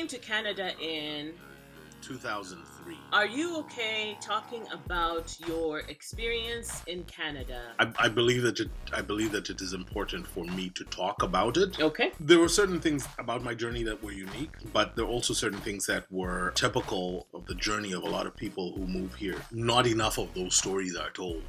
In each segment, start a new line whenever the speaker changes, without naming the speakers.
came to Canada in
2003.
Are you okay talking about your experience in Canada?
I believe that it is important for me to talk about it.
Okay.
There were certain things about my journey that were unique, but there are also certain things that were typical of the journey of a lot of people who move here. Not enough of those stories are told.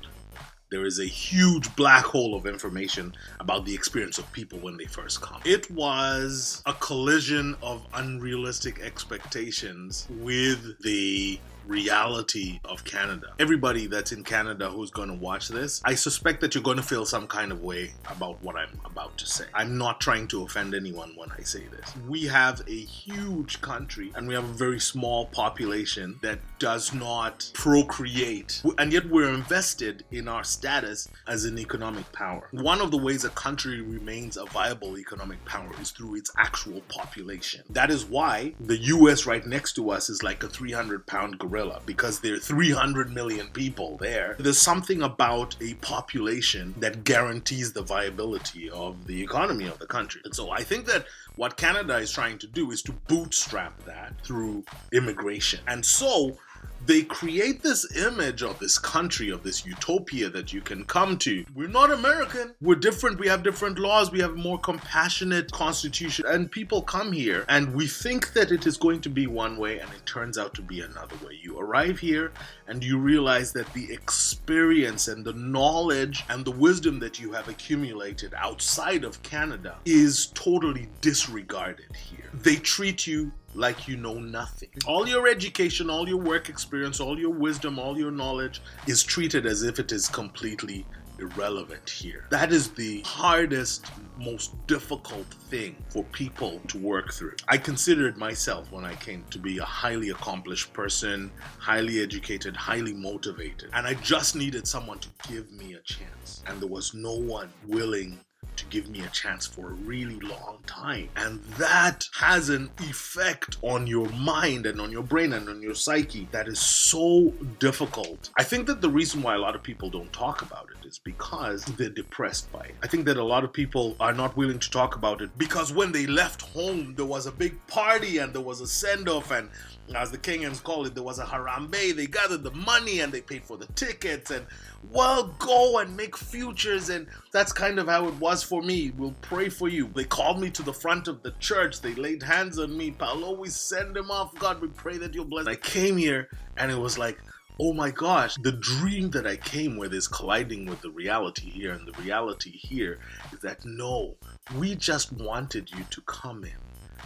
There is a huge black hole of information about the experience of people when they first come. It was a collision of unrealistic expectations with the reality of Canada. Everybody that's in Canada who's going to watch this, I suspect that you're going to feel some kind of way about what I'm about to say. I'm not trying to offend anyone when I say this. We have a huge country and we have a very small population that does not procreate, and yet we're invested in our status as an economic power. One of the ways a country remains a viable economic power is through its actual population. That is why the US right next to us is like a 300-pound gorilla, because there are 300 million people there. There's something about a population that guarantees the viability of the economy of the country. And so I think that what Canada is trying to do is to bootstrap that through immigration. And so they create this image of this country, of this utopia that you can come to. We're not American. We're different. We have different laws. We have a more compassionate constitution. And people come here and we think that it is going to be one way and it turns out to be another way. You arrive here and you realize that the experience and the knowledge and the wisdom that you have accumulated outside of Canada is totally disregarded here. They treat you like you know nothing. All your education, all your work experience, all your wisdom, all your knowledge is treated as if it is completely irrelevant here. That is the hardest, most difficult thing for people to work through. I considered myself when I came to be a highly accomplished person, highly educated, highly motivated, and I just needed someone to give me a chance. And there was no one willing to give me a chance for a really long time. And that has an effect on your mind and on your brain and on your psyche that is so difficult. I think that the reason why a lot of people don't talk about it is because they're depressed by it. I think that a lot of people are not willing to talk about it because when they left home, there was a big party and there was a send-off, and as the Kenyans call it, there was a harambe. They gathered the money and they paid for the tickets and, well, go and make futures. And that's kind of how it was for me. We'll pray for you. They called me to the front of the church. They laid hands on me. Paulo, we send him off. God, we pray that you'll bless. I came here and it was like, oh my gosh, the dream that I came with is colliding with the reality here. And the reality here is that no, we just wanted you to come in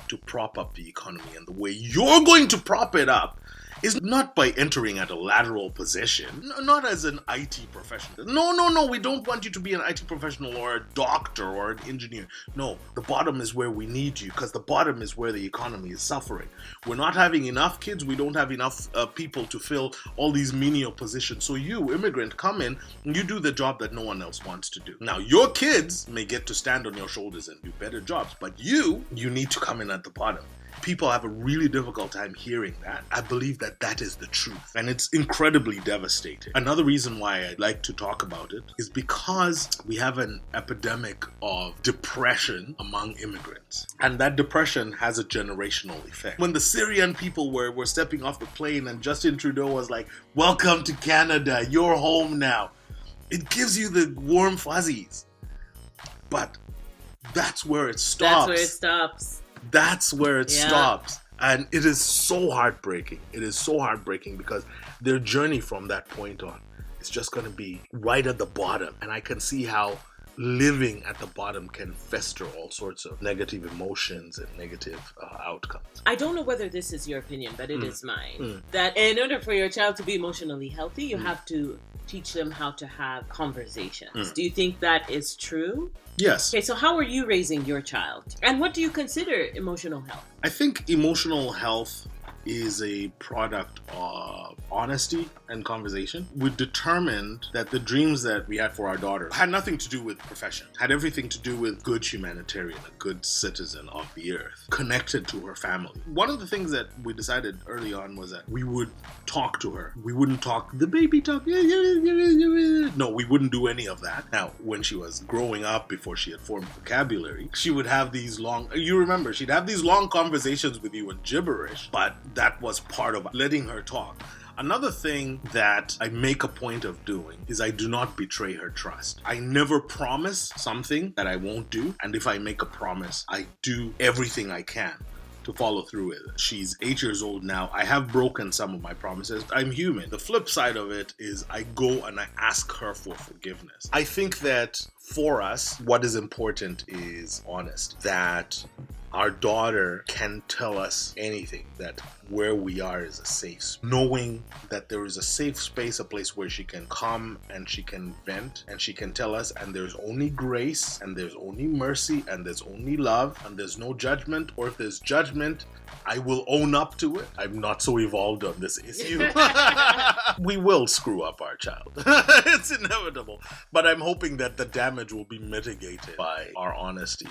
to prop up the economy, and the way you're going to prop it up is not by entering at a lateral position, not as an IT professional. No, we don't want you to be an IT professional or a doctor or an engineer. No, the bottom is where we need you, because the bottom is where the economy is suffering. We're not having enough kids. We don't have enough people to fill all these menial positions. So you, immigrant, come in and you do the job that no one else wants to do. Now, your kids may get to stand on your shoulders and do better jobs, but you need to come in at the bottom. People have a really difficult time hearing that. I believe that that is the truth, and it's incredibly devastating. Another reason why I like to talk about it is because we have an epidemic of depression among immigrants, and that depression has a generational effect. When the Syrian people were stepping off the plane and Justin Trudeau was like, "Welcome to Canada, you're home now," it gives you the warm fuzzies. But that's where it stops. That's where it stops. And it is so heartbreaking. It is so heartbreaking because their journey from that point on is just going to be right at the bottom. And I can see how living at the bottom can fester all sorts of negative emotions and negative outcomes.
I don't know whether this is your opinion, but it is mine. That in order for your child to be emotionally healthy, you have to teach them how to have conversations. Do you think that is true?
Yes.
Okay, so how are you raising your child? And what do you consider emotional health?
I think emotional health is a product of honesty and conversation. We determined that the dreams that we had for our daughter had nothing to do with profession, had everything to do with good humanitarian, a good citizen of the earth, connected to her family. One of the things that we decided early on was that we would talk to her. We wouldn't talk the baby talk. No, we wouldn't do any of that. Now, when she was growing up, before she had formed vocabulary, she would have these long, you remember, she'd have these long conversations with you in gibberish, but that was part of letting her talk. Another thing that I make a point of doing is I do not betray her trust. I never promise something that I won't do, and if I make a promise, I do everything I can to follow through with it. She's 8 years old now. I have broken some of my promises. I'm human. The flip side of it is I go and I ask her for forgiveness. I think that for us, what is important is honesty. That our daughter can tell us anything, that where we are is a safe space. Knowing that there is a safe space, a place where she can come and she can vent and she can tell us, and there's only grace and there's only mercy and there's only love and there's no judgment, or if there's judgment, I will own up to it. I'm not so evolved on this issue. We will screw up our child. It's inevitable. But I'm hoping that the damage will be mitigated by our honesty